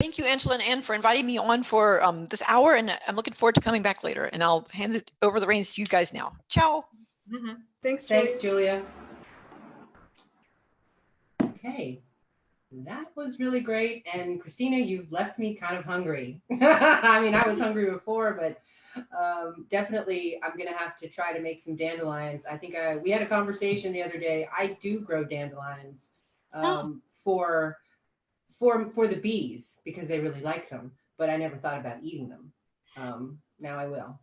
Thank you, Angela and Ann, for inviting me on for this hour, and I'm looking forward to coming back later. And I'll hand it over the reins to you guys now. Ciao. Thanks, Julia. Thanks, Julia. Okay, that was really great. And Christina, you've left me kind of hungry. I mean, I was hungry before, but definitely I'm gonna have to try to make some dandelions. I think we had a conversation the other day. I do grow dandelions for the bees because they really like them, but I never thought about eating them. Now I will.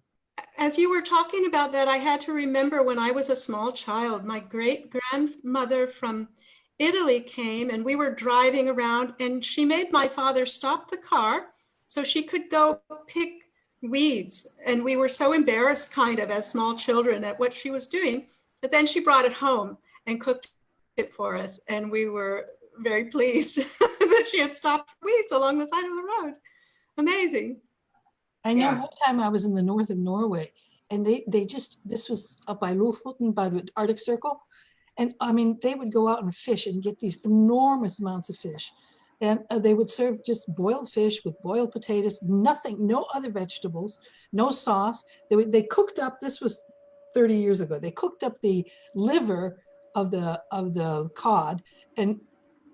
As you were talking about that, I had to remember when I was a small child, my great grandmother from Italy came and we were driving around and she made my father stop the car so she could go pick weeds. And we were so embarrassed kind of as small children at what she was doing, but then she brought it home and cooked it for us. And we were very pleased that she had stopped weeds along the side of the road. Amazing. I know one time I was in the north of Norway and this was up by Lofoten by the Arctic Circle. And I mean, they would go out and fish and get these enormous amounts of fish. And they would serve just boiled fish with boiled potatoes, nothing, no other vegetables, no sauce. They cooked up, this was 30 years ago, they cooked up the liver of the cod and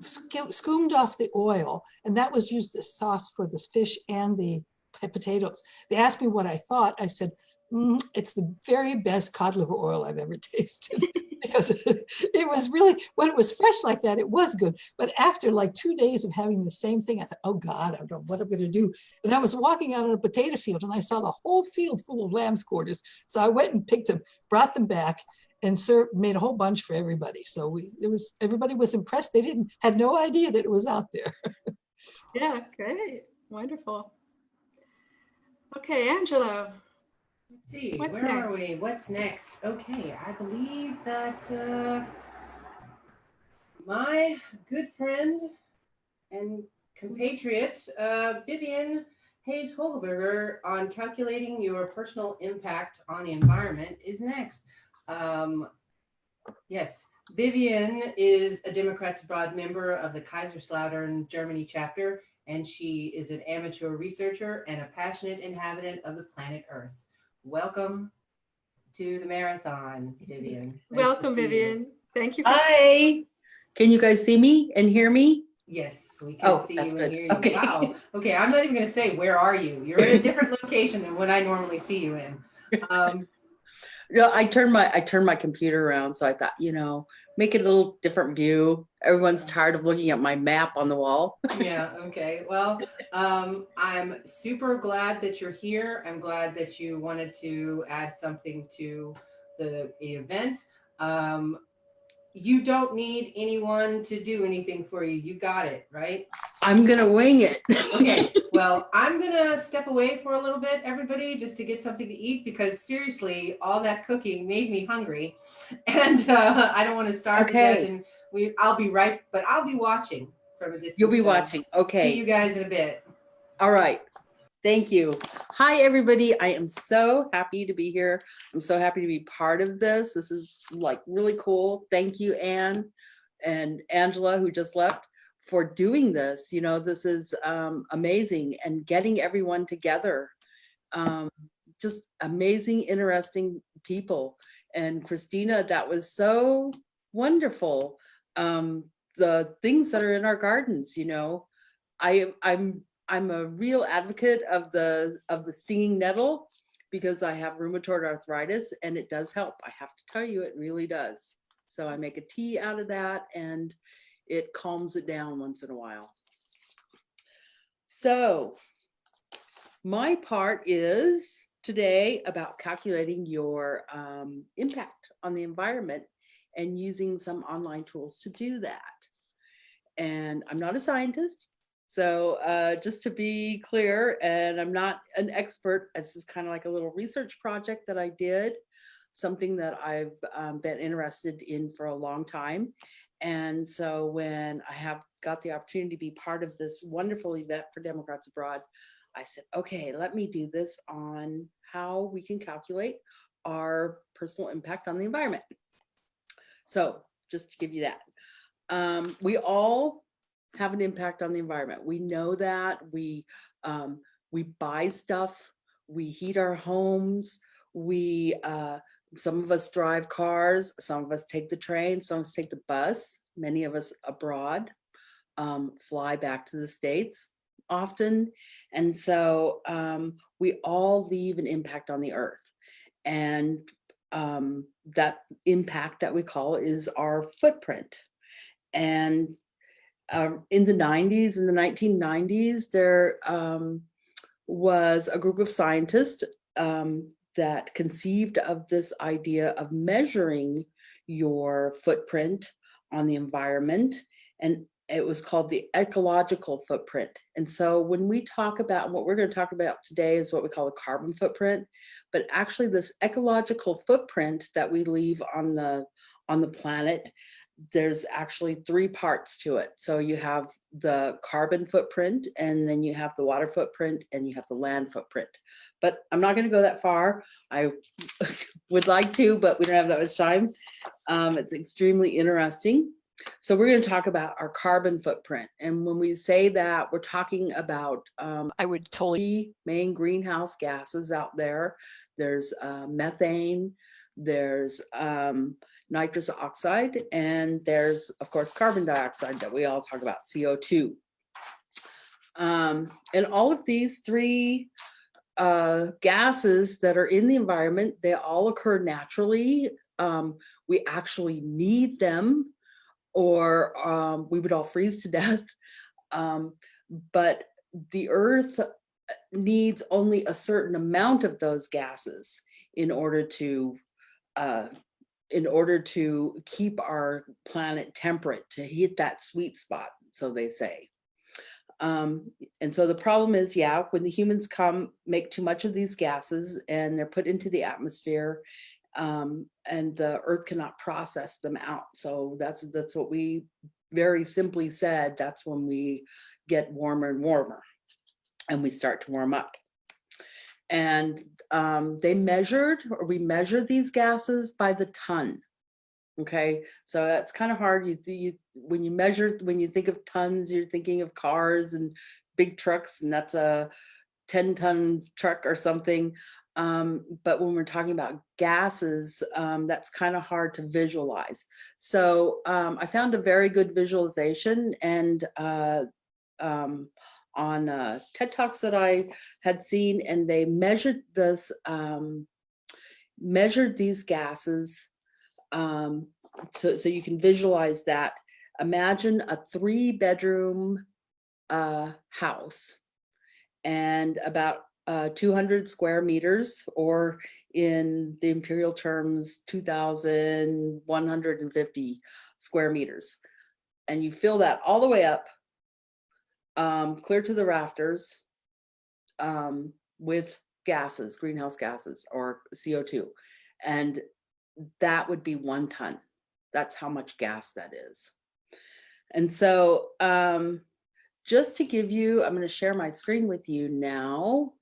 skimmed off the oil. And that was used as sauce for the fish and the potatoes. They asked me what I thought. I said, it's the very best cod liver oil I've ever tasted. Because it was really, when it was fresh like that, it was good. But after like 2 days of having the same thing, I thought, oh God, I don't know what I'm going to do. And I was walking out on a potato field and I saw the whole field full of lamb's quarters. So I went and picked them, brought them back, and made a whole bunch for everybody. So everybody was impressed. They had no idea that it was out there. Yeah, great, wonderful. Okay, Angela. Let's see, where are we? What's next? Okay, I believe that my good friend and compatriot, Vivienne Hayes-Hobelsberger, on calculating your personal impact on the environment is next. Yes, Vivienne is a Democrats Abroad member of the Kaiserslautern, Germany chapter, and she is an amateur researcher and a passionate inhabitant of the planet Earth. Welcome to the marathon, Vivienne. Welcome, Vivienne. Thank you. Hi. Can you guys see me and hear me? Yes, we can see you and hear you. Okay. Wow. Okay, I'm not even going to say, where are you? You're in a different location than what I normally see you in. I turned my computer around, so I thought, make it a little different view. Everyone's tired of looking at my map on the wall. Yeah, okay. Well, I'm super glad that you're here. I'm glad that you wanted to add something to the event. You don't need anyone to do anything for you. You got it, right? I'm going to wing it. Okay. Well, I'm going to step away for a little bit, everybody, just to get something to eat, because seriously, all that cooking made me hungry and I don't want to starve to death. And I'll be watching from a distance. You'll be watching. Okay. See you guys in a bit. All right. Thank you. Hi, everybody. I am so happy to be here. I'm so happy to be part of this. This is like really cool. Thank you, Anne and Angela, who just left, for doing this. This is amazing, and getting everyone together. Just amazing, interesting people. And Christina, that was so wonderful. The things that are in our gardens, I'm a real advocate of the stinging nettle because I have rheumatoid arthritis, and it does help. I have to tell you, it really does. So I make a tea out of that, and it calms it down once in a while. So my part is today about calculating your impact on the environment and using some online tools to do that. And I'm not a scientist. So just to be clear, and I'm not an expert, this is kind of like a little research project that I did, something that I've been interested in for a long time. And so when I have got the opportunity to be part of this wonderful event for Democrats Abroad, I said, okay, let me do this on how we can calculate our personal impact on the environment. So just to give you that, we all have an impact on the environment. We know that. We buy stuff, we heat our homes, we some of us drive cars, some of us take the train, some of us take the bus, many of us abroad, fly back to the States often. And so we all leave an impact on the earth. And that impact that we call is our footprint. And in the 90s, in the 1990s, there was a group of scientists that conceived of this idea of measuring your footprint on the environment, and it was called the ecological footprint. And so when we talk about, and what we're going to talk about today is what we call a carbon footprint, but actually this ecological footprint that we leave on the planet, there's actually 3 parts to it. So you have the carbon footprint, and then you have the water footprint, and you have the land footprint. But I'm not going to go that far. I would like to, but we don't have that much time. It's extremely interesting. So we're going to talk about our carbon footprint. And when we say that, we're talking about I would totally main greenhouse gases out there. There's methane, there's nitrous oxide, and there's, of course, carbon dioxide that we all talk about, CO2. And all of these 3 gases that are in the environment, they all occur naturally. We actually need them, or we would all freeze to death. But the earth needs only a certain amount of those gases in order to keep our planet temperate, to hit that sweet spot, so they say. And so the problem is, yeah, when the humans make too much of these gases and they're put into the atmosphere, and the earth cannot process them out. So that's what we very simply said, that's when we get warmer and warmer and we start to warm up. And we measured these gases by the ton. Okay, so that's kind of hard. When you think of tons, you're thinking of cars and big trucks, and that's a 10-ton truck or something. But when we're talking about gases, that's kind of hard to visualize. So I found a very good visualization, and on TED Talks that I had seen, and they measured these gases. So you can visualize that. Imagine a 3-bedroom house, and about 200 square meters, or in the imperial terms, 2,150 square meters. And you fill that all the way up, clear to the rafters, with gases, greenhouse gases, or CO2. And that would be 1 ton. That's how much gas that is. And so just to give you, I'm going to share my screen with you now.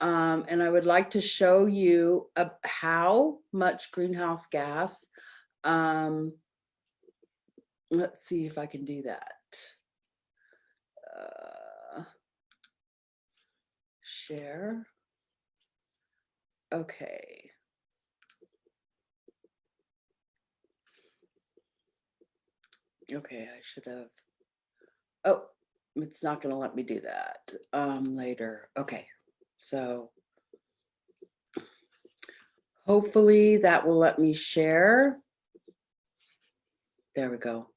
And I would like to show you how much greenhouse gas. Let's see if I can do that. Share. Okay. Okay, I should have. Oh, it's not going to let me do that later. Okay, so hopefully that will let me share. There we go.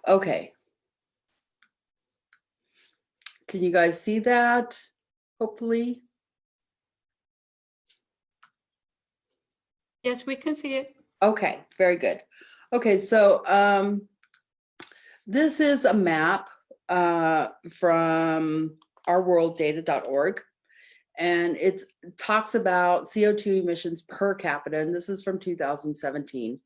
Okay. Can you guys see that? Hopefully. Yes, we can see it. Okay, very good. Okay, so this is a map from ourworlddata.org, and it talks about CO2 emissions per capita, and this is from 2017,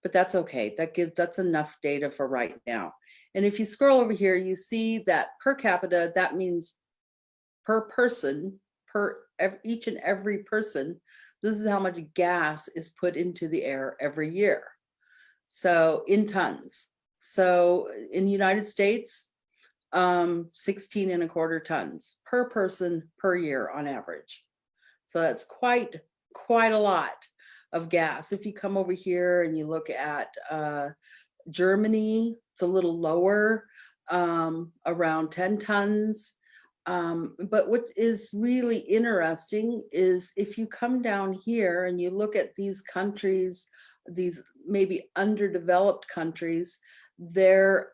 but that's okay. That's enough data for right now. And if you scroll over here, you see that per capita, that means per person, each and every person. This is how much gas is put into the air every year. So in tons. So in the United States, 16.25 tons per person per year on average. So that's quite a lot of gas. If you come over here and you look at Germany, it's a little lower, around 10 tons. But what is really interesting is if you come down here and you look at these countries, these maybe underdeveloped countries, their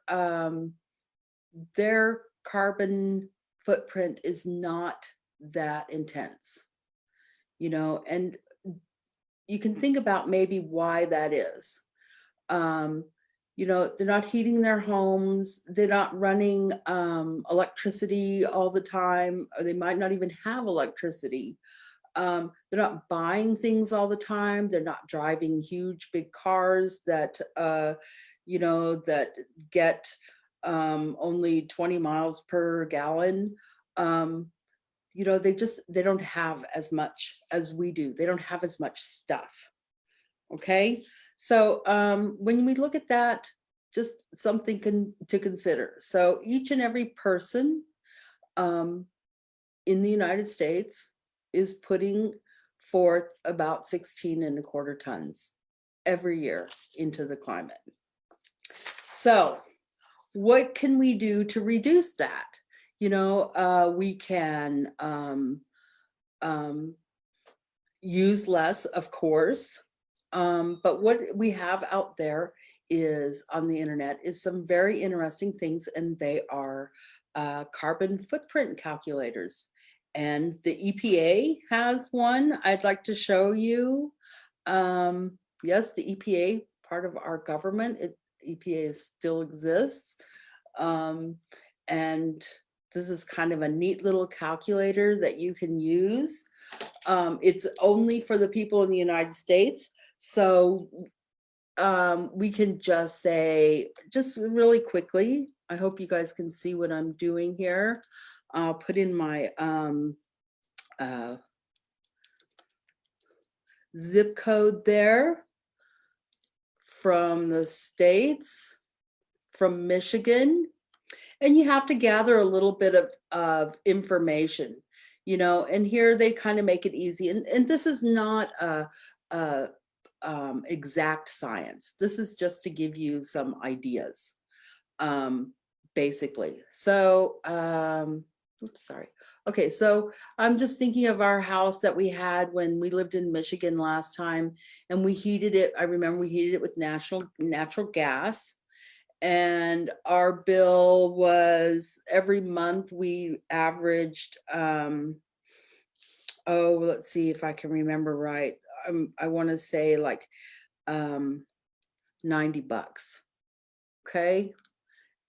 carbon footprint is not that intense, you know, and you can think about maybe why that is. You know, they're not heating their homes, they're not running electricity all the time, or they might not even have electricity. They're not buying things all the time, they're not driving huge big cars that you know, that get only 20 miles per gallon. You know, they don't have as much as we do. They don't have as much stuff. Okay, so when we look at that, just something to consider. So each and every person in the United States is putting forth about 16.25 tons every year into the climate. So what can we do to reduce that? You know, we can use less, of course. But what we have out there is on the internet is some very interesting things, and they are carbon footprint calculators. And the EPA has one I'd like to show you. Yes, the EPA, part of our government, EPA still exists. And this is kind of a neat little calculator that you can use. It's only for the people in the United States. So we can just say, just really quickly, I hope you guys can see what I'm doing here. I'll put in my zip code there from the States, from Michigan. And you have to gather a little bit of information, you know, and here they kind of make it easy. And this is not a exact science. This is just to give you some ideas, basically. So, oops, sorry. Okay, so I'm just thinking of our house that we had when we lived in Michigan last time, and we heated it. I remember we heated it with natural gas. And our bill was every month we averaged, oh, let's see if I can remember right. I want to say like $90. Okay.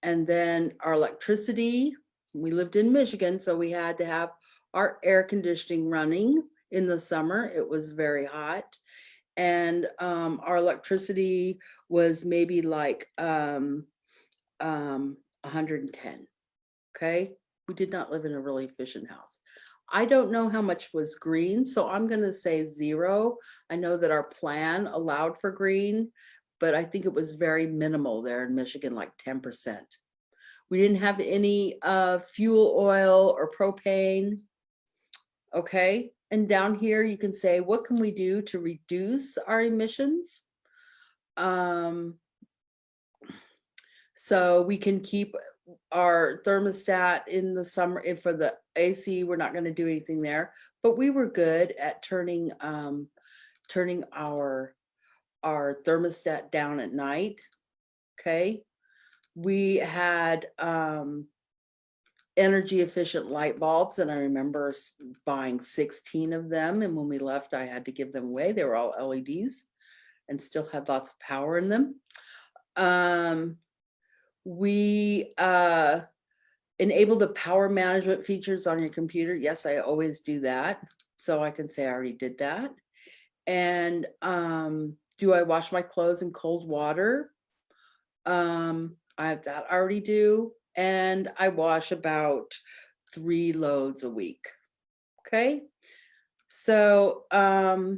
And then our electricity, we lived in Michigan, so we had to have our air conditioning running in the summer. It was very hot. And our electricity was maybe like 110. Okay, we did not live in a really efficient house. I don't know how much was green, so I'm going to say 0. I know that our plan allowed for green, but I think it was very minimal there in Michigan, like 10%. We didn't have any fuel oil or propane. Okay. And down here, you can say, what can we do to reduce our emissions? So we can keep our thermostat in the summer. If for the AC, we're not going to do anything there, but we were good at turning our thermostat down at night. Okay. We had energy efficient light bulbs, and I remember buying 16 of them, and when we left I had to give them away. They were all LEDs and still had lots of power in them. We enable the power management features on your computer. Yes, I always do that, so I can say I already did that. And do I wash my clothes in cold water? I have that already do. And I wash about 3 loads a week. Okay. So I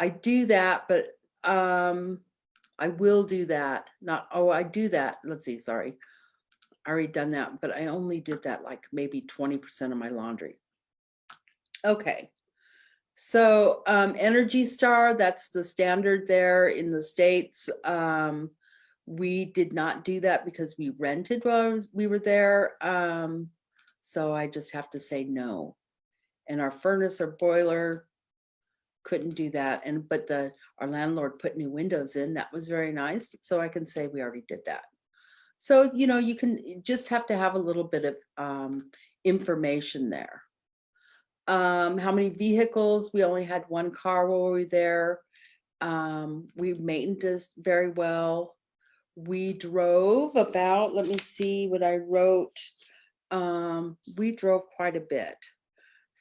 do that, but I will do that. Not, oh, I do that. Let's see, sorry. I already done that, but I only did that like maybe 20% of my laundry. Okay. So Energy Star, that's the standard there in the States. We did not do that because we rented while we were there. So I just have to say no. And our furnace or boiler couldn't do that. And but our landlord put new windows in. That was very nice. So I can say we already did that. So, you know, you just have to have a little bit of information there. How many vehicles? We only had one car while we were there. We maintained this very well. We drove about, let me see what I wrote. We drove quite a bit.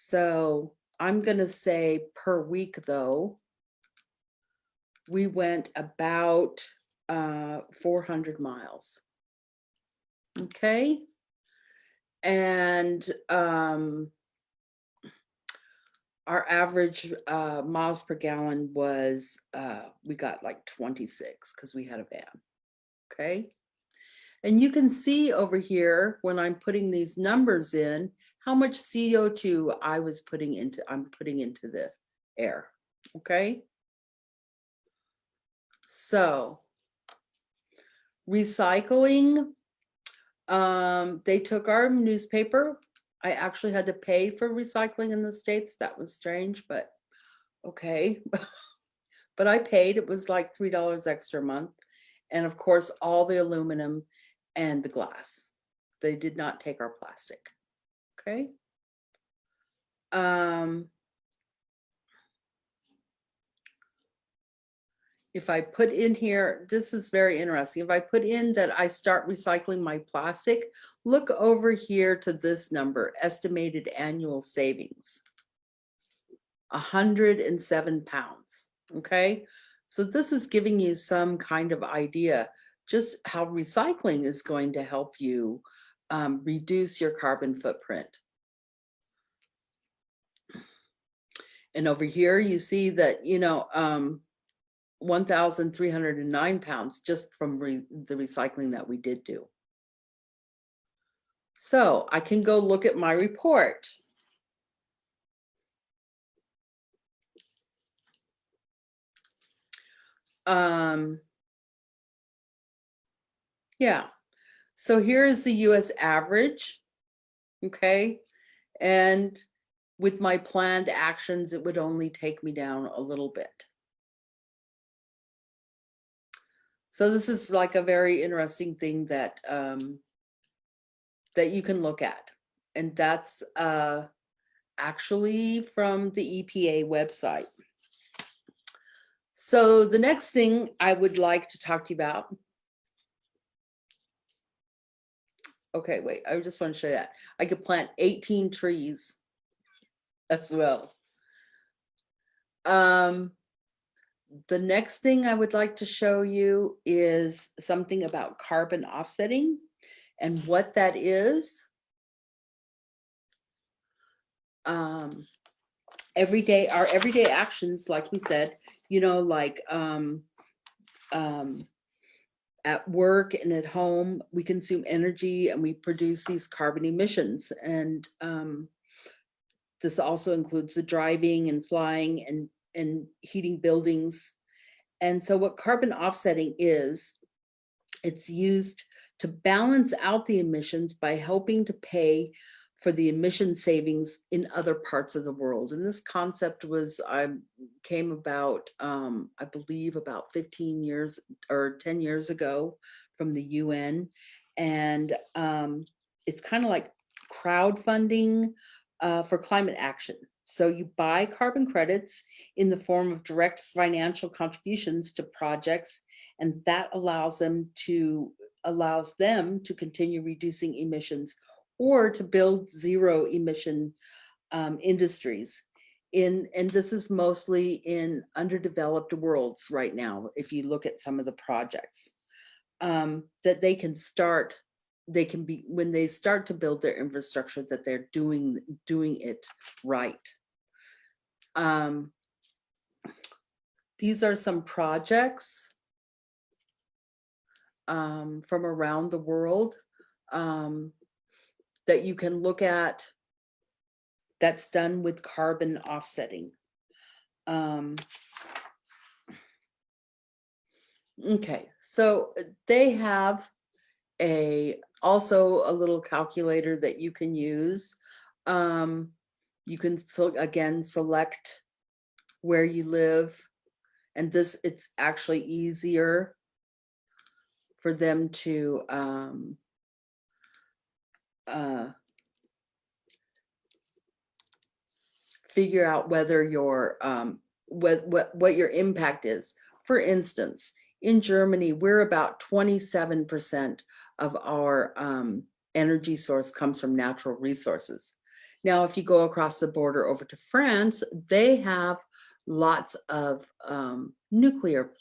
So I'm going to say per week, though, we went about 400 miles. Okay. And our average miles per gallon was, we got like 26 because we had a van. Okay. And you can see over here when I'm putting these numbers in, how much CO2 I'm putting into the air. Okay. So recycling, they took our newspaper. I actually had to pay for recycling in the States. That was strange, but okay. But I paid. It was like $3 extra a month. And of course, all the aluminum and the glass. They did not take our plastic. Okay. If I put in here, this is very interesting. If I put in that I start recycling my plastic, look over here to this number, estimated annual savings, 107 pounds. Okay. So this is giving you some kind of idea just how recycling is going to help you reduce your carbon footprint. And over here, you see that, you know, 1,309 pounds just from the recycling that we did do. So I can go look at my report. Yeah, so here is the US average, okay? And with my planned actions, it would only take me down a little bit. So this is like a very interesting thing that that you can look at. And that's actually from the EPA website. So the next thing I would like to talk to you about. Okay, wait, I just want to show you that. I could plant 18 trees as well. The next thing I would like to show you is something about carbon offsetting and what that is. Our everyday actions, like we said, you know, like at work and at home, we consume energy and we produce these carbon emissions. And this also includes the driving and flying and heating buildings. And so what carbon offsetting is, it's used to balance out the emissions by helping to pay for the emission savings in other parts of the world. And this concept came about, I believe about 15 years or 10 years ago from the UN. And it's kind of like crowdfunding for climate action. So you buy carbon credits in the form of direct financial contributions to projects, and that allows them to continue reducing emissions or to build zero emission industries. And this is mostly in underdeveloped worlds right now, if you look at some of the projects that they can start they can be, when they start to build their infrastructure, that they're doing it right. These are some projects from around the world that you can look at that's done with carbon offsetting. Okay, so they have also a little calculator that you can use. You can again select where you live, and it's actually easier for them to figure out whether your what your impact is. For instance, in Germany, we're about 27% of our energy source comes from natural resources. Now, if you go across the border over to France, they have lots of nuclear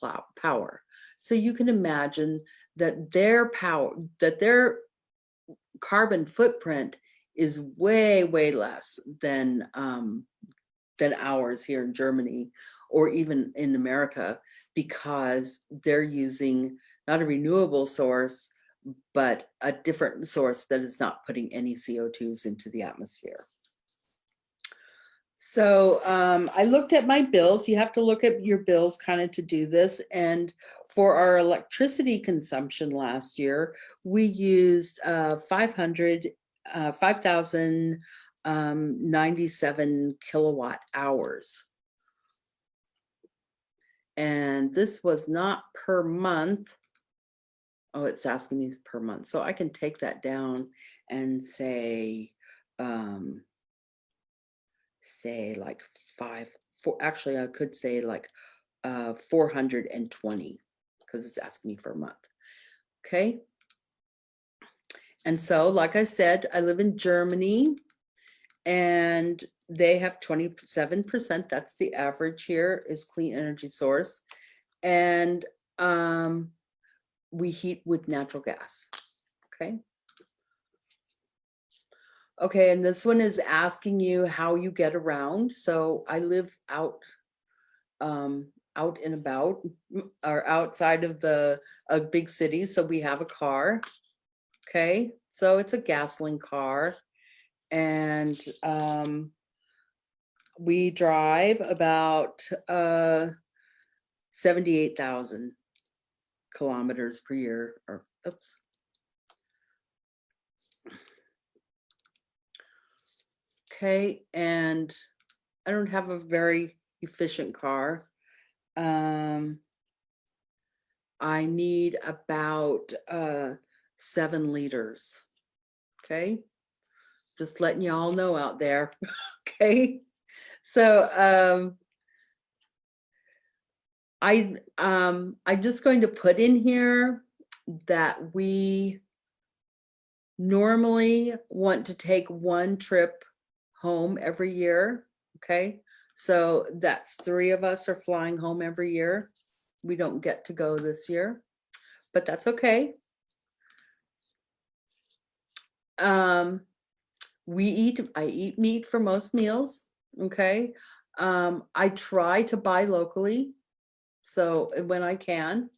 power. So you can imagine that their carbon footprint is way, way less than ours here in Germany or even in America, because they're using not a renewable source, but a different source that is not putting any CO2s into the atmosphere. So I looked at my bills. You have to look at your bills kind of to do this. And for our electricity consumption last year, we used 5,097 kilowatt hours. And this was not per month. Oh, it's asking me per month. So I can take that down and say like actually I could say like 420, because it's asking me for a month. Okay. And so, like I said, I live in Germany, and they have 27%. That's the average here, is clean energy source. And we heat with natural gas. Okay. Okay, and this one is asking you how you get around. So I live out and about, or outside of the big cities. So we have a car. Okay, so it's a gasoline car, and we drive about 78,000 kilometers per year, or oops. Okay, and I don't have a very efficient car. I need about 7 liters. Okay, just letting you all know out there. Okay, so I'm just going to put in here that we normally want to take 1 trip home every year. Okay, so that's 3 of us are flying home every year. We don't get to go this year, but that's okay. I eat meat for most meals. Okay, I try to buy locally, so when I can,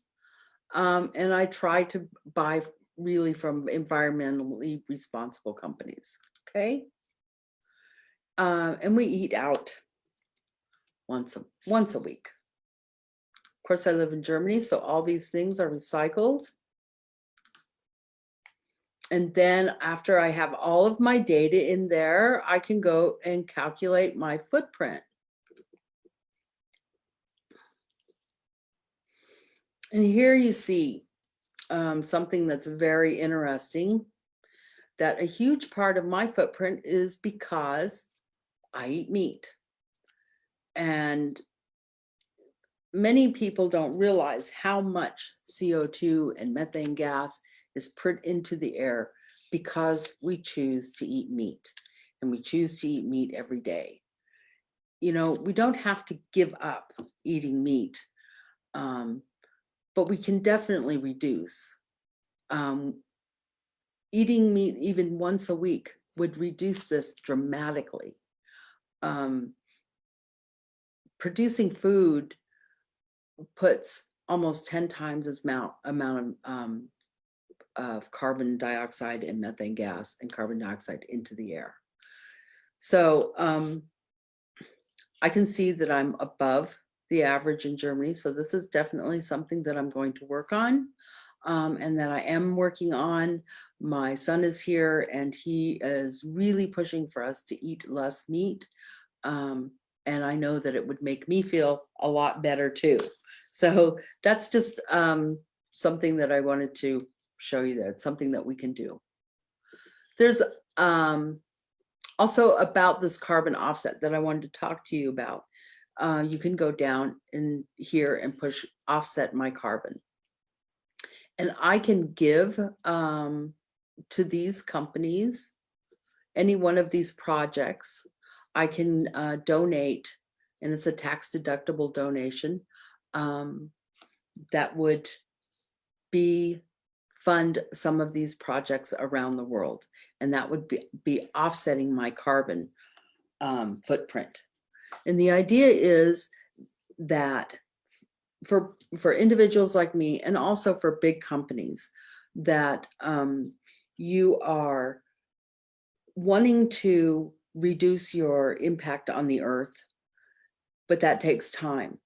and I try to buy really from environmentally responsible companies. Okay. And we eat out once a week. Of course, I live in Germany, so all these things are recycled. And then after I have all of my data in there, I can go and calculate my footprint. And here you see something that's very interesting, that a huge part of my footprint is because I eat meat. And many people don't realize how much CO2 and methane gas is put into the air because we choose to eat meat, and we choose to eat meat every day. You know, we don't have to give up eating meat, but we can definitely reduce. eating meat even once a week would reduce this dramatically. Producing food puts almost 10 times as amount of carbon dioxide and methane gas and carbon dioxide into the air. So I can see that I'm above the average in Germany. So this is definitely something that I'm going to work on, and that I am working on. My son is here and he is really pushing for us to eat less meat. And I know that it would make me feel a lot better too. So that's just something that I wanted to show you there. It's something that we can do. There's also about this carbon offset that I wanted to talk to you about. You can go down in here and push offset my carbon. And I can give to these companies, any one of these projects, I can donate, and it's a tax deductible donation that would fund some of these projects around the world. And that would be offsetting my carbon footprint. And the idea is that for individuals like me, and also for big companies, that you are wanting to reduce your impact on the earth, but that takes time,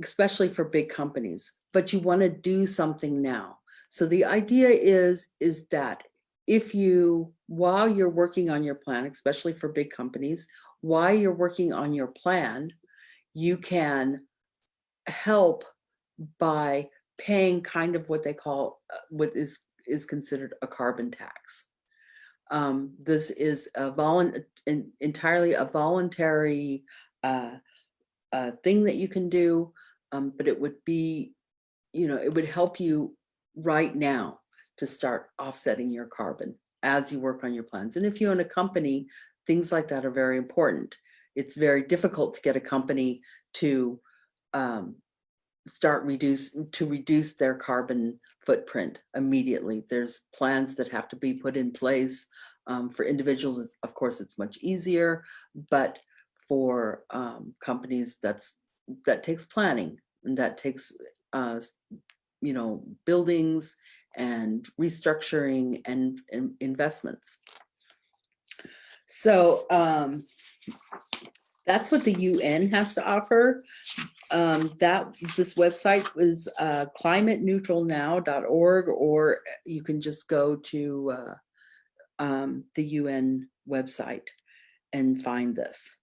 especially for big companies, but you want to do something now. So the idea is that if you, while you're working on your plan, especially for big companies, while you're working on your plan, you can help by paying kind of what they call, what is considered a carbon tax. This is entirely a voluntary thing that you can do, but it would be, it would help you right now to start offsetting your carbon as you work on your plans. And if you own a company, things like that are very important. It's very difficult to get a company to reduce their carbon footprint immediately. There's plans that have to be put in place. For individuals, of course, it's much easier, but for companies, that takes planning, and that takes buildings and restructuring and investments. So that's what the UN has to offer. This website is climateneutralnow.org, or you can just go to the UN website and find this.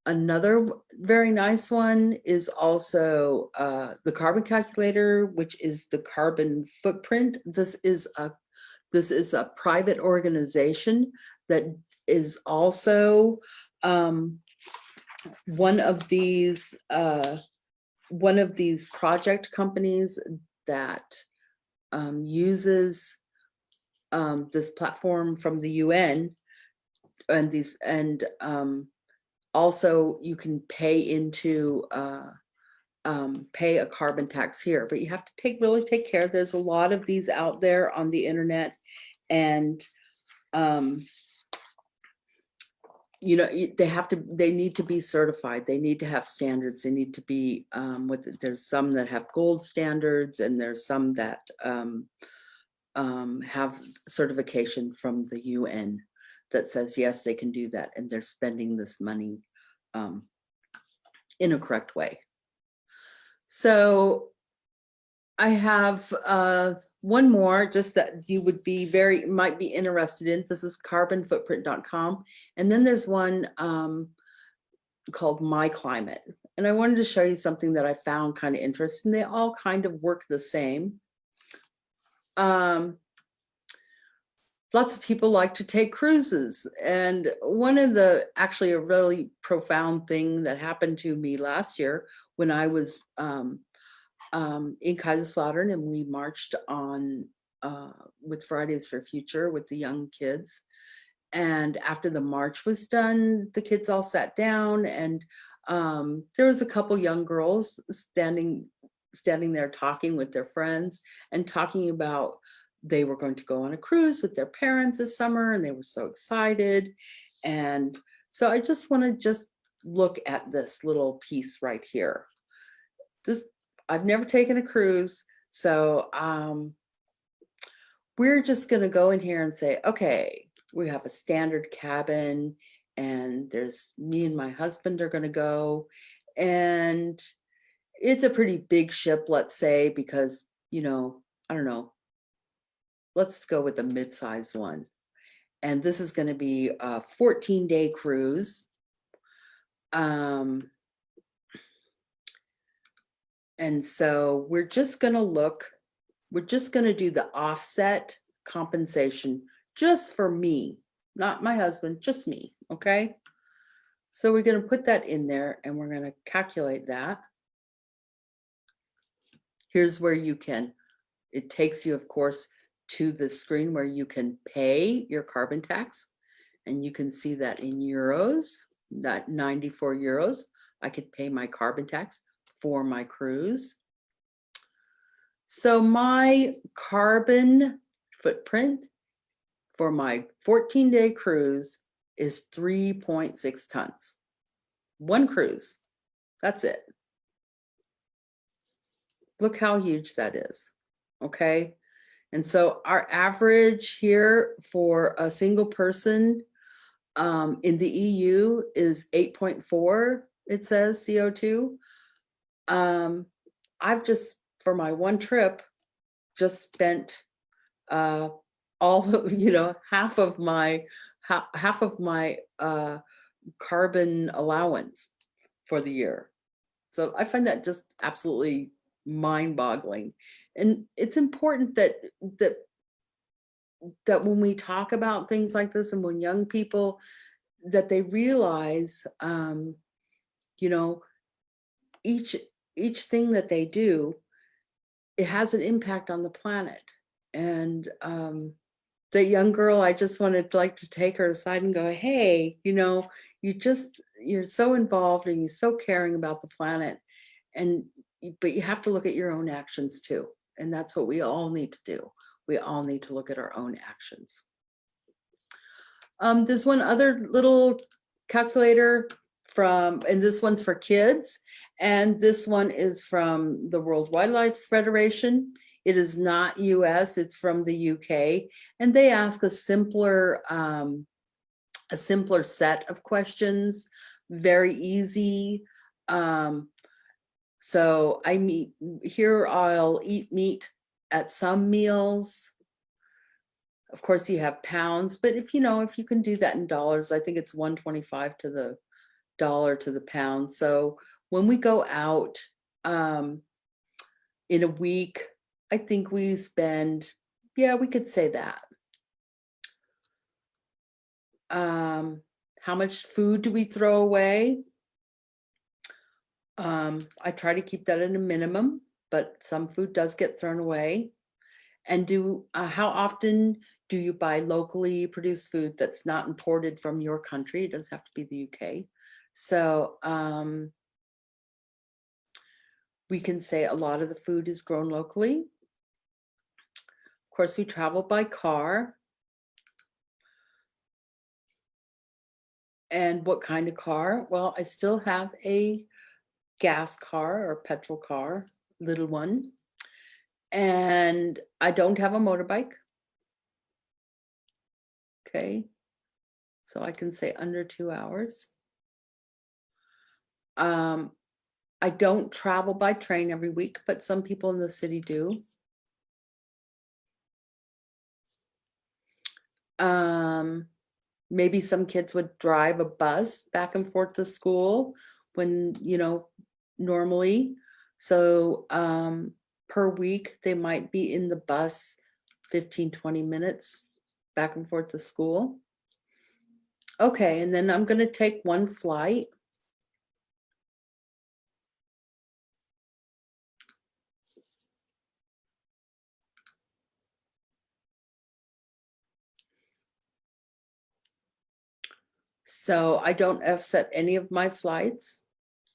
Another very nice one is also the carbon calculator, which is the carbon footprint. This is a private organization that is also one of these project companies that uses this platform from the UN, and also you can pay into pay a carbon tax here, but you have to really take care. There's a lot of these out there on the internet, and they need to be certified. They need to have standards. They need to be there's some that have gold standards, and there's some that have certification from the UN that says, yes, they can do that, and they're spending this money in a correct way. So I have one more, just that you would be might be interested in. This is carbonfootprint.com. And then there's one called My Climate. And I wanted to show you something that I found kind of interesting. They all kind of work the same. Lots of people like to take cruises. And one of actually a really profound thing that happened to me last year when I was in Kaiserslautern, and we marched on with Fridays for Future with the young kids. And after the march was done, the kids all sat down, and there was a couple young girls standing there talking with their friends and talking about they were going to go on a cruise with their parents this summer, and they were so excited. And so I just want to just look at this little piece right here. I've never taken a cruise, so we're just going to go in here and say, okay, we have a standard cabin, and there's me and my husband are going to go, and it's a pretty big ship, let's say, because, you know, I don't know, let's go with a mid-sized one. And this is going to be a 14-day cruise. And so we're just going to do the offset compensation just for me, not my husband, just me, okay? So we're going to put that in there, and we're going to calculate that. Here's where it takes you, of course, to the screen where you can pay your carbon tax, and you can see that in euros, that 94 euros, I could pay my carbon tax for my cruise. So my carbon footprint for my 14-day cruise is 3.6 tons. One cruise, that's it. Look how huge that is, okay? And so our average here for a single person in the EU is 8.4, it says, CO2. I've just, for my one trip, just spent all you know, half of my carbon allowance for the year. So I find that just absolutely mind-boggling. And it's important that when we talk about things like this, and when young people, that they realize, you know, each thing that they do, it has an impact on the planet. And the young girl, I just wanted to take her aside and go, hey, you know, you're so involved and you're so caring about the planet, but you have to look at your own actions too. And that's what we all need to do. We all need to look at our own actions. There's one other little calculator and this one's for kids. And this one is from the World Wildlife Federation. It is not US, it's from the UK. And they ask a simpler set of questions, very easy. So I'll eat meat at some meals. Of course, you have pounds, but if you can do that in dollars, I think it's 1.25 to the dollar to the pound. So when we go out in a week, I think we spend, we could say that. How much food do we throw away? I try to keep that at a minimum, but some food does get thrown away. And how often do you buy locally produced food that's not imported from your country? It doesn't have to be the UK. So we can say a lot of the food is grown locally. Of course, we travel by car. And what kind of car? Well, I still have a gas car or petrol car, little one. And I don't have a motorbike. Okay, so I can say under 2 hours. I don't travel by train every week, but some people in the city do. Maybe some kids would drive a bus back and forth to school when, normally. So per week, they might be in the bus 15-20 minutes back and forth to school. Okay, and then I'm going to take one flight. So I don't offset any of my flights.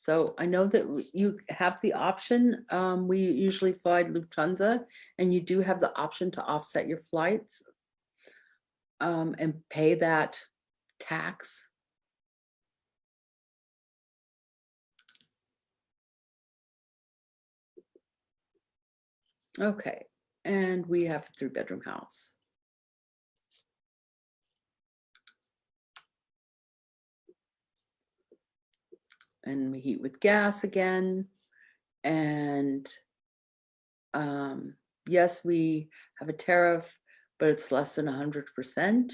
So I know that you have the option. We usually fly Lufthansa, and you do have the option to offset your flights and pay that tax. Okay, and we have a 3-bedroom house. And we heat with gas again. And yes, we have a tariff, but it's less than 100%.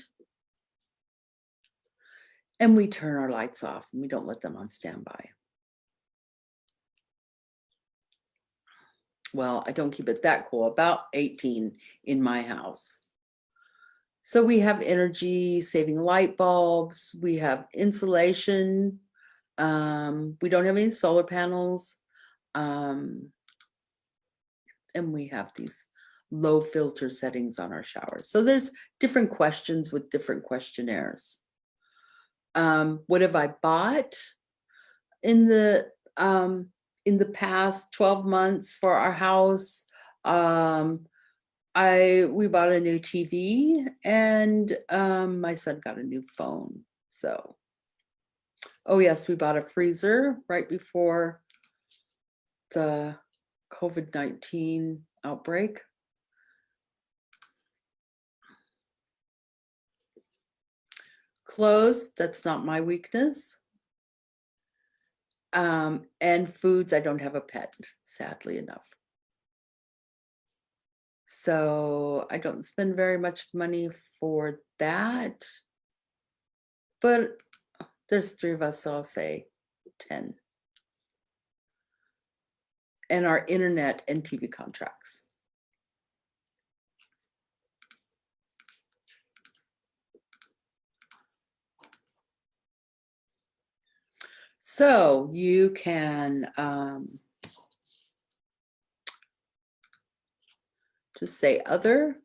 And we turn our lights off and we don't let them on standby. Well, I don't keep it that cool, about 18 in my house. So we have energy saving light bulbs, we have insulation, we don't have any solar panels, and we have these low filter settings on our showers. So there's different questions with different questionnaires. What have I bought in the past 12 months for our house? We bought a new TV, and my son got a new phone. So, oh yes, we bought a freezer right before the COVID-19 outbreak. Clothes, that's not my weakness. And foods, I don't have a pet, sadly enough. So I don't spend very much money for that. But there's 3 of us, so I'll say 10. And our internet and TV contracts. So you can just say other,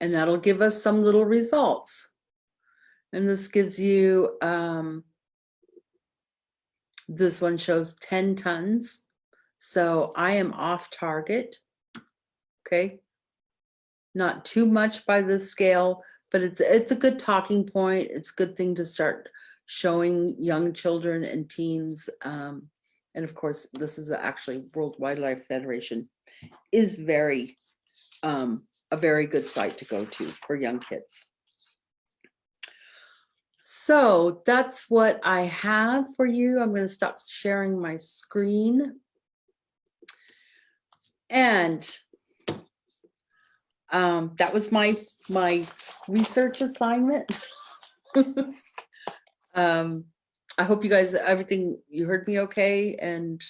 and that'll give us some little results. And this gives you, this one shows 10 tons. So I am off target, okay? Not too much by this scale, but it's a good talking point. It's a good thing to start showing young children and teens. And of course, this is actually World Wildlife Federation is very, a very good site to go to for young kids. So that's what I have for you. I'm going to stop sharing my screen. And that was my research assignment. I hope you guys, everything, you heard me okay. And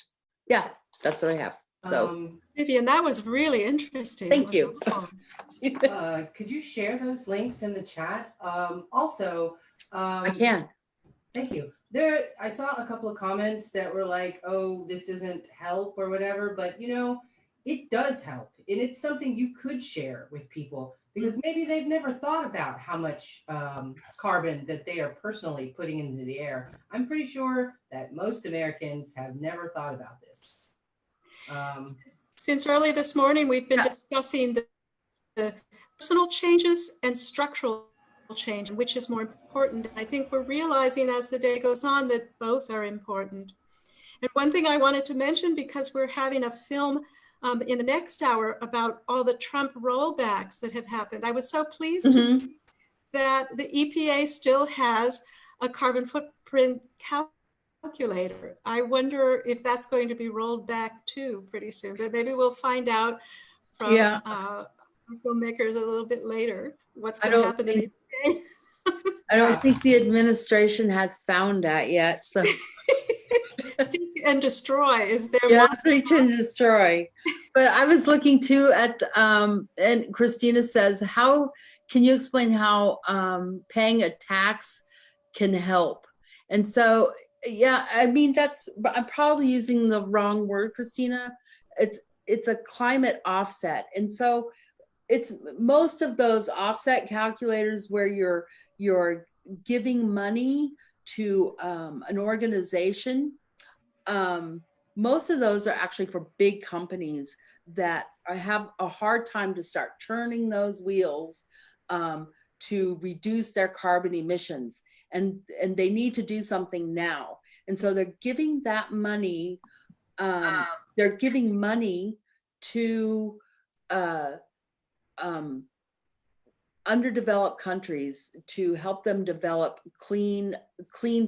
yeah, that's what I have. So Vivienne, that was really interesting. Thank you. Could you share those links in the chat? Also, I can. Thank you. I saw a couple of comments that were like, oh, this isn't help or whatever, but you know, it does help. And it's something you could share with people because maybe they've never thought about how much carbon that they are personally putting into the air. I'm pretty sure that most Americans have never thought about this. Since early this morning, we've been discussing the personal changes and structural change, which is more important. I think we're realizing as the day goes on that both are important. And one thing I wanted to mention, because we're having a film in the next hour about all the Trump rollbacks that have happened. I was so pleased to see that the EPA still has a carbon footprint calculator. I wonder if that's going to be rolled back too pretty soon, but maybe we'll find out from filmmakers a little bit later what's going to happen to the EPA. I don't think the administration has found that yet. So Seek and destroy is their seek and destroy. But I was looking too at and Christina says, how can you explain how paying a tax can help? And so yeah, I mean, I'm probably using the wrong word, Christina. It's a climate offset. And so it's most of those offset calculators where you're giving money to an organization. Most of those are actually for big companies that have a hard time to start turning those wheels to reduce their carbon emissions, and they need to do something now. And so they're giving that money. They're giving money to underdeveloped countries to help them develop clean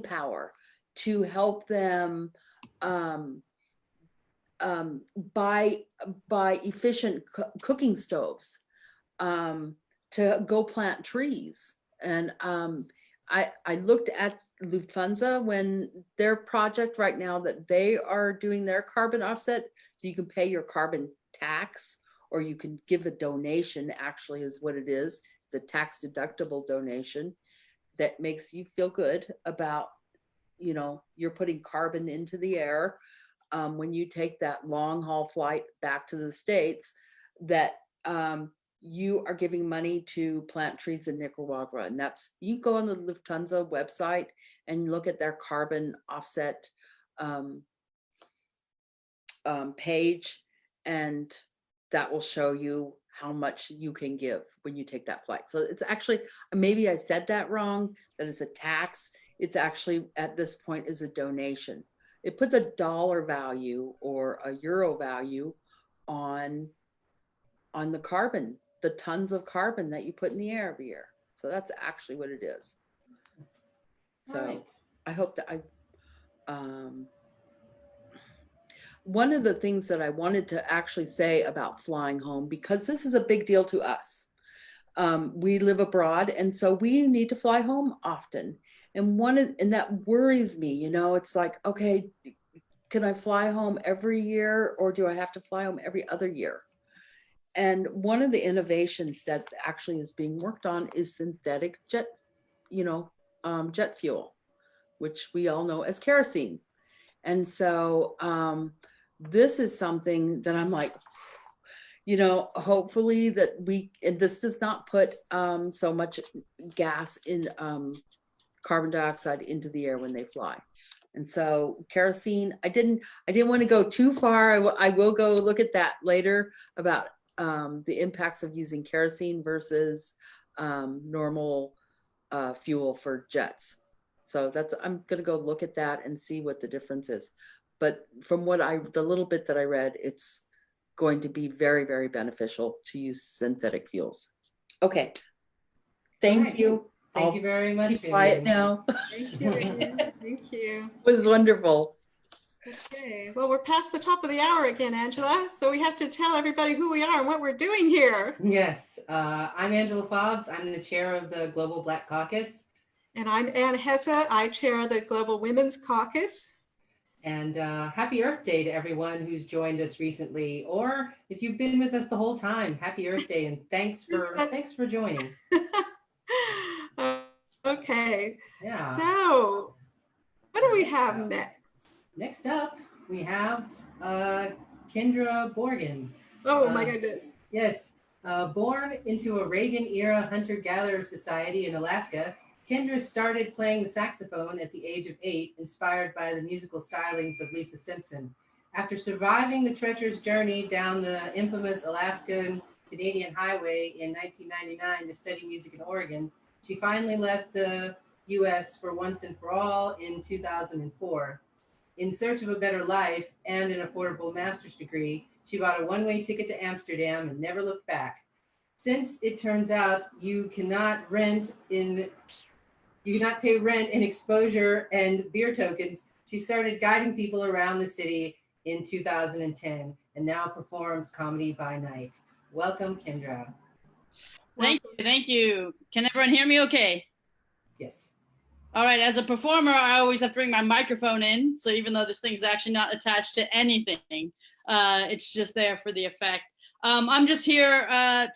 power, to help them buy efficient cooking stoves, to go plant trees. And I looked at Lufthansa when their project right now that they are doing their carbon offset, so you can pay your carbon tax, or you can give a donation, actually is what it is. It's a tax deductible donation that makes you feel good about, you know, you're putting carbon into the air when you take that long haul flight back to the States, that you are giving money to plant trees in Nicaragua. And that's, you go on the Lufthansa website and look at their carbon offset page, and that will show you how much you can give when you take that flight. So it's actually, maybe I said that wrong, that it's a tax. It's actually at this point is a donation. It puts a dollar value or a euro value on the carbon, the tons of carbon that you put in the air every year. So that's actually what it is. So Right. I hope that one of the things that I wanted to actually say about flying home, because this is a big deal to us. We live abroad, and so we need to fly home often. And that worries me, you know, it's like, okay, can I fly home every year, or do I have to fly home every other year? And one of the innovations that actually is being worked on is synthetic jet fuel, which we all know as kerosene. And so this is something that I'm like, you know, hopefully that and this does not put so much gas in carbon dioxide into the air when they fly. And so kerosene, I didn't want to go too far. I will go look at that later about the impacts of using kerosene versus normal fuel for jets. So I'm going to go look at that and see what the difference is. But from the little bit that I read, it's going to be very, very beneficial to use synthetic fuels. Okay. Thank you. Thank you very much. Be quiet now. Thank you, Vivienne. Thank you. It was wonderful. Okay, well, we're past the top of the hour again, Angela. So we have to tell everybody who we are and what we're doing here. Yes, I'm Angela Fobbs. I'm the chair of the Global Black Caucus. And I'm Ann Hesse. I chair the Global Women's Caucus. And happy Earth Day to everyone who's joined us recently, or if you've been with us the whole time, happy Earth Day, and thanks for joining. Okay. Yeah. So, what do we have next? Next up, we have Kendra Borgen. Oh my goodness. Yes. Born into a Reagan-era hunter-gatherer society in Alaska, Kendra started playing the saxophone at the age of 8, inspired by the musical stylings of Lisa Simpson. After surviving the treacherous journey down the infamous Alaskan-Canadian highway in 1999 to study music in Oregon, she finally left the U.S. for once and for all in 2004. In search of a better life and an affordable master's degree, she bought a one-way ticket to Amsterdam and never looked back. Since it turns out you cannot pay rent in exposure and beer tokens, she started guiding people around the city in 2010 and now performs comedy by night. Welcome, Kendra. Thank you. Can everyone hear me okay? Yes. All right, as a performer, I always have to bring my microphone in. So even though this thing's actually not attached to anything, it's just there for the effect. I'm just here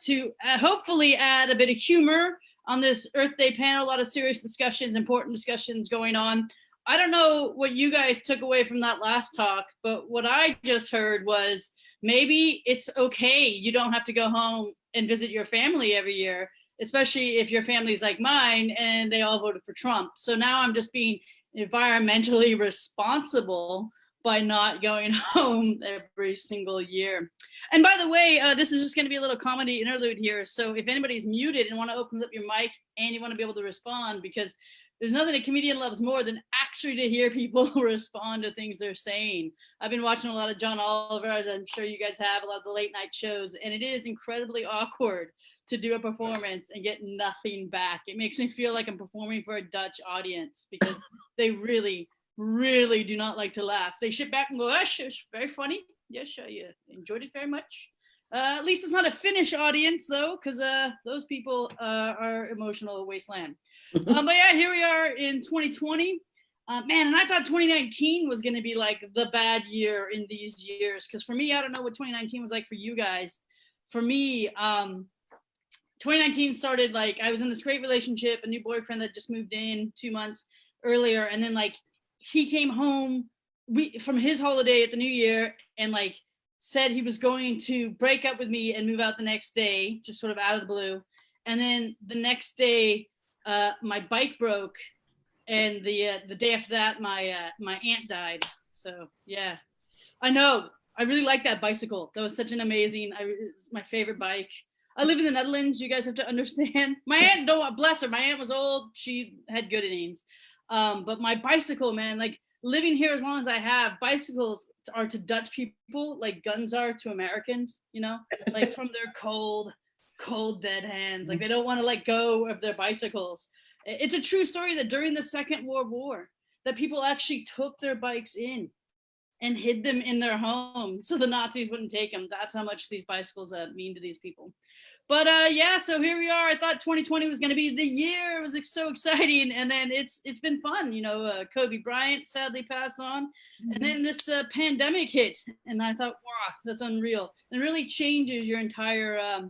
to hopefully add a bit of humor on this Earth Day panel. A lot of serious discussions, important discussions going on. I don't know what you guys took away from that last talk, but what I just heard was maybe it's okay. You don't have to go home and visit your family every year. especially if your family's like mine and they all voted for Trump. So now I'm just being environmentally responsible by not going home every single year. And by the way, this is just going to be a little comedy interlude here. So if anybody's muted and want to open up your mic and you want to be able to respond, because there's nothing a comedian loves more than actually to hear people respond to things they're saying. I've been watching a lot of John Oliver, as I'm sure you guys have, a lot of the late night shows, and it is incredibly awkward to do a performance and get nothing back. It makes me feel like I'm performing for a Dutch audience because they really, really do not like to laugh. They sit back and go, "Oh, it's very funny. Yes, I enjoyed it very much." At least it's not a Finnish audience though, because those people are emotional wasteland. But yeah, here we are in 2020. Man, and I thought 2019 was going to be like the bad year in these years. Because for me, I don't know what 2019 was like for you guys. For me, 2019 started like I was in this great relationship, a new boyfriend that just moved in 2 months earlier. And then like he came home from his holiday at the new year and like said he was going to break up with me and move out the next day, just sort of out of the blue. And then the next day, my bike broke, and the day after that, my aunt died. So yeah, I know. I really like that bicycle. That was such an amazing. It's my favorite bike. I live in the Netherlands. You guys have to understand. My aunt, don't bless her. My aunt was old. She had good innings. But my bicycle, man, like living here as long as I have, bicycles are to Dutch people like guns are to Americans. You know, like from their cold dead hands. Like they don't want to let go of their bicycles. It's a true story that during the Second World War, that people actually took their bikes in and hid them in their homes so the Nazis wouldn't take them. That's how much these bicycles mean to these people. But yeah, so here we are. I thought 2020 was going to be the year. It was so exciting, and then it's been fun. You know, Kobe Bryant sadly passed on, and then this pandemic hit, and I thought, wow, that's unreal. It really changes your entire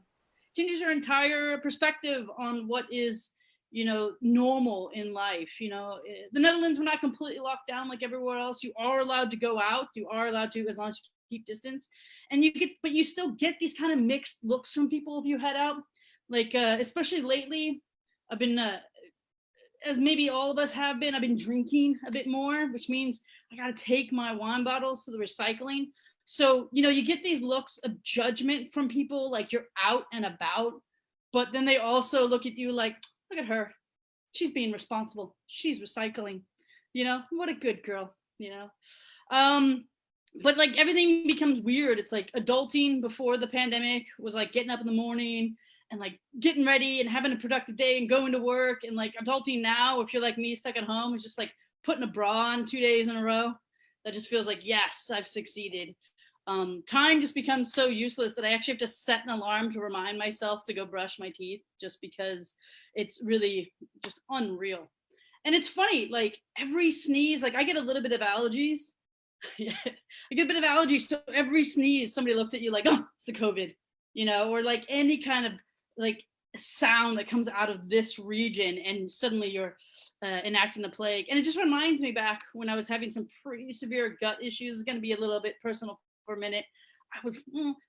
perspective on what is, you know, normal in life. You know, the Netherlands were not completely locked down like everywhere else. You are allowed to go out. You are allowed to, as long as you keep distance. And but you still get these kind of mixed looks from people if you head out. Like, especially lately, I've been, as maybe all of us have been, I've been drinking a bit more, which means I got to take my wine bottles to the recycling. So, you know, you get these looks of judgment from people like you're out and about, but then they also look at you like, look at her. She's being responsible. She's recycling. You know, what a good girl, you know. But like everything becomes weird. It's like adulting before the pandemic was like getting up in the morning and like getting ready and having a productive day and going to work. And like adulting now, if you're like me stuck at home, is just like putting a bra on 2 days in a row. That just feels like, yes, I've succeeded. Time just becomes so useless that I actually have to set an alarm to remind myself to go brush my teeth, just because it's really just unreal. And it's funny, like every sneeze, like I get a little bit of allergies. I get a bit of allergies. So every sneeze, somebody looks at you like, oh, it's the COVID, you know, or like any kind of like sound that comes out of this region, and suddenly you're enacting the plague. And it just reminds me back when I was having some pretty severe gut issues. It's going to be a little bit personal for a minute. I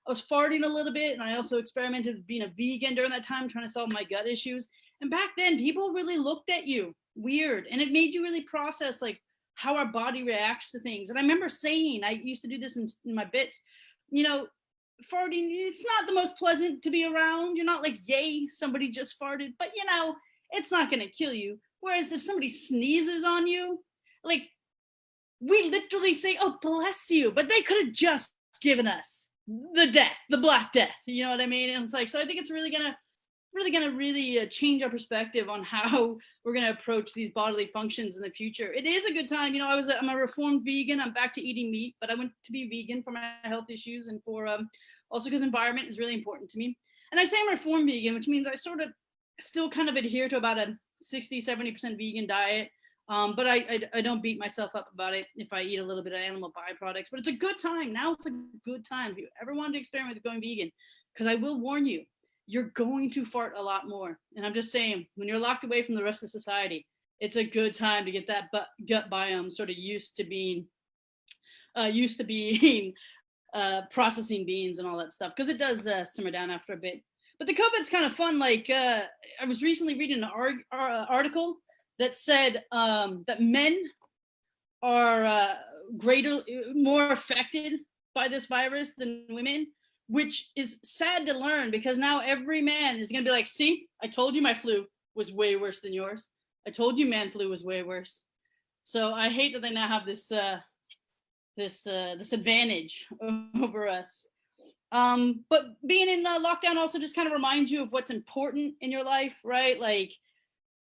was farting a little bit, and I also experimented with being a vegan during that time, trying to solve my gut issues. And back then, people really looked at you weird, and it made you really process like how our body reacts to things. And I remember saying, I used to do this in my bits, you know, farting, it's not the most pleasant to be around. You're not like, yay, somebody just farted, but you know, it's not going to kill you. Whereas if somebody sneezes on you, like, we literally say, oh, bless you, but they could have just given us the death, the Black Death, you know what I mean? And it's like, so I think it's really gonna change our perspective on how we're gonna approach these bodily functions in the future. It is a good time, you know. I'm a reformed vegan. I'm back to eating meat, but I went to be vegan for my health issues and for also because environment is really important to me. And I say I'm reformed vegan, which means I sort of still kind of adhere to about a 60-70% vegan diet. But I don't beat myself up about it if I eat a little bit of animal byproducts. But it's a good time. Now it's a good time. If you ever wanted to experiment with going vegan, because I will warn you, you're going to fart a lot more. And I'm just saying, when you're locked away from the rest of society, it's a good time to get that gut biome sort of used to being processing beans and all that stuff, because it does simmer down after a bit. But the COVID's kind of fun. Like I was recently reading an article that said that men are more affected by this virus than women, which is sad to learn, because now every man is going to be like, see, I told you my flu was way worse than yours. I told you man flu was way worse. So I hate that they now have this this advantage over us. But being in lockdown also just kind of reminds you of what's important in your life, right? Like,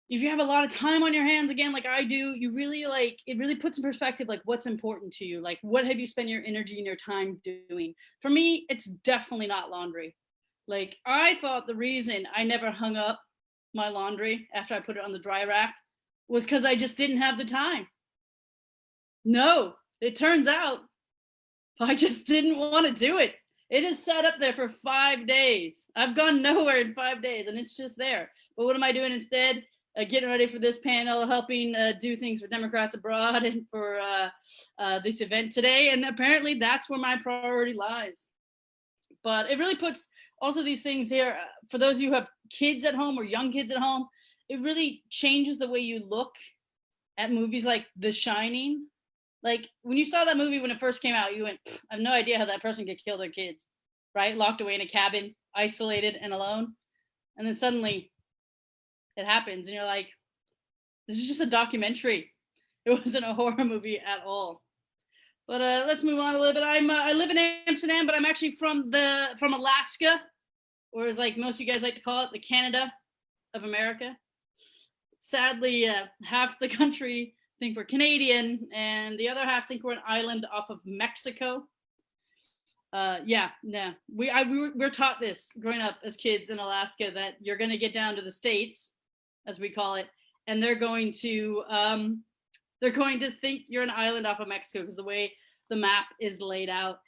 if you have a lot of time on your hands, again, like I do, you really like, it really puts in perspective, like what's important to you. Like, what have you spent your energy and your time doing? For me, it's definitely not laundry. Like, I thought the reason I never hung up my laundry after I put it on the dry rack was because I just didn't have the time. No, it turns out I just didn't want to do it. It is sat up there for 5 days. I've gone nowhere in 5 days, and it's just there. But what am I doing instead? Getting ready for this panel, helping do things for Democrats abroad and for this event today. And apparently that's where my priority lies. But it really puts also these things here, for those of you who have kids at home or young kids at home, it really changes the way you look at movies like The Shining. Like, when you saw that movie when it first came out, you went, I have no idea how that person could kill their kids, right? Locked away in a cabin, isolated and alone. And then suddenly it happens and you're like, this is just a documentary. It wasn't a horror movie at all. But let's move on a little bit. I live in Amsterdam, but I'm actually from Alaska, or as like most of you guys like to call it, the Canada of America. Sadly, half the country think we're Canadian, and the other half think we're an island off of Mexico. We're taught this growing up as kids in Alaska, that you're going to get down to the States, as we call it, and they're going to think you're an island off of Mexico because the way the map is laid out.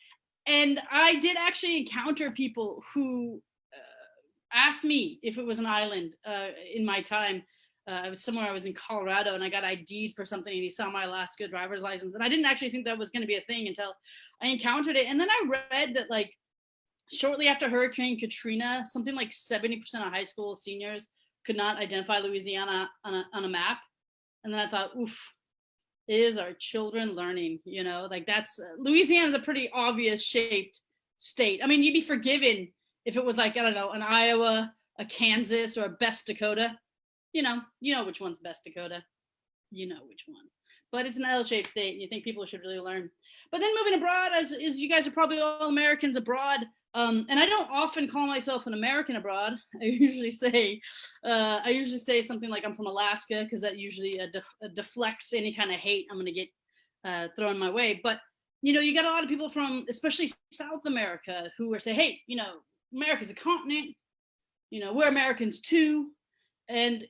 And I did actually encounter people who asked me if it was an island in my time. I was in Colorado, and I got ID'd for something, and he saw my Alaska driver's license, and I didn't actually think that was going to be a thing until I encountered it. And then I read that, like, shortly after Hurricane Katrina, something like 70% of high school seniors could not identify Louisiana on a map. And then I thought, oof, is our children learning? You know, like, that's Louisiana's a pretty obvious shaped state. I mean, you'd be forgiven if it was like, I don't know, an Iowa, a Kansas, or a Best Dakota. You know which one's Best Dakota. You know which one. But it's an L-shaped state, and you think people should really learn. But then moving abroad, as you guys are probably all Americans abroad, and I don't often call myself an American abroad. I usually say something like I'm from Alaska, because that usually deflects any kind of hate I'm going to get thrown my way. But you got a lot of people from, especially South America, who are saying, hey, America's a continent. We're Americans too. And,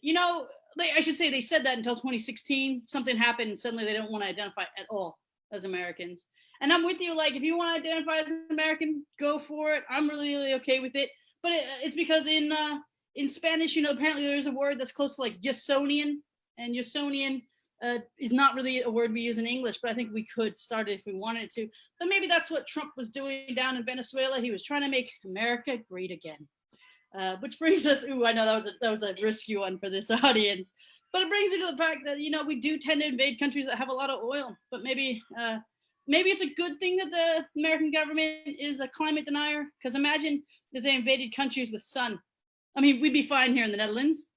I should say they said that until 2016. Something happened and suddenly they don't want to identify at all as Americans. And I'm with you. Like, if you want to identify as an American, go for it. I'm really, really okay with it. But it's because in Spanish, apparently there's a word that's close to like Yesonian. And Yesonian is not really a word we use in English, but I think we could start it if we wanted to. But maybe that's what Trump was doing down in Venezuela. He was trying to make America great again. Which brings us, I know that was a risky one for this audience, but it brings me to the fact that, we do tend to invade countries that have a lot of oil, but maybe it's a good thing that the American government is a climate denier, because imagine if they invaded countries with sun. I mean, we'd be fine here in the Netherlands,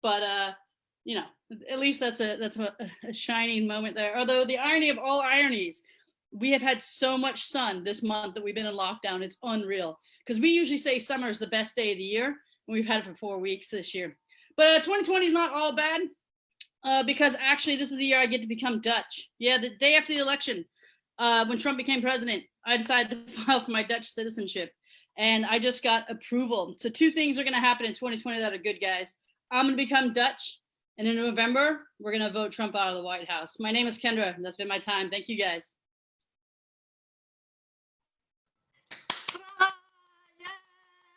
but, at least that's a shining moment there. Although the irony of all ironies, we have had so much sun this month that we've been in lockdown. It's unreal, because we usually say summer is the best day of the year, and we've had it for 4 weeks this year. But 2020 is not all bad, because actually this is the year I get to become Dutch. Yeah, the day after the election, when Trump became president, I decided to file for my Dutch citizenship, and I just got approval. So 2 things are going to happen in 2020 that are good, guys. I'm going to become Dutch, and in November, we're going to vote Trump out of the White House. My name is Kendra, and that's been my time. Thank you, guys.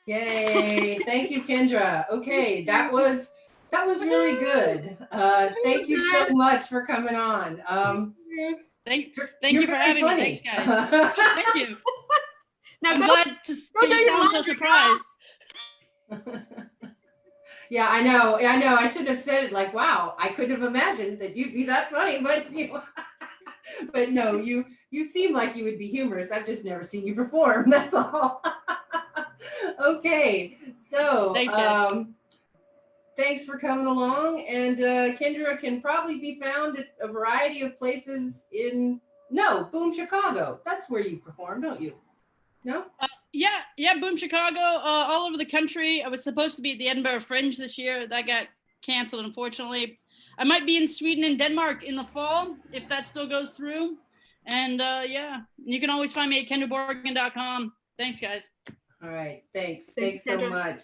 Yay! Thank you, Kendra. Okay, that was really good. Thank you so much for coming on. Thank you for having me. Thanks, guys. Thank you. Now I'm glad to sound so surprised. Yeah, I know. I know. I should have said it like, wow, I couldn't have imagined that you'd be that funny, but but no, you seem like you would be humorous. I've just never seen you perform. That's all. Okay. So Thanks, guys. Thanks for coming along. And Kendra can probably be found at a variety of places Boom Chicago. That's where you perform, don't you? No? Yeah, Boom Chicago, all over the country. I was supposed to be at the Edinburgh Fringe this year. That got canceled, unfortunately. I might be in Sweden and Denmark in the fall, if that still goes through. And yeah, you can always find me at kendraborgen.com. Thanks, guys. All right. Thanks. Thanks, Thanks so Kendra. much.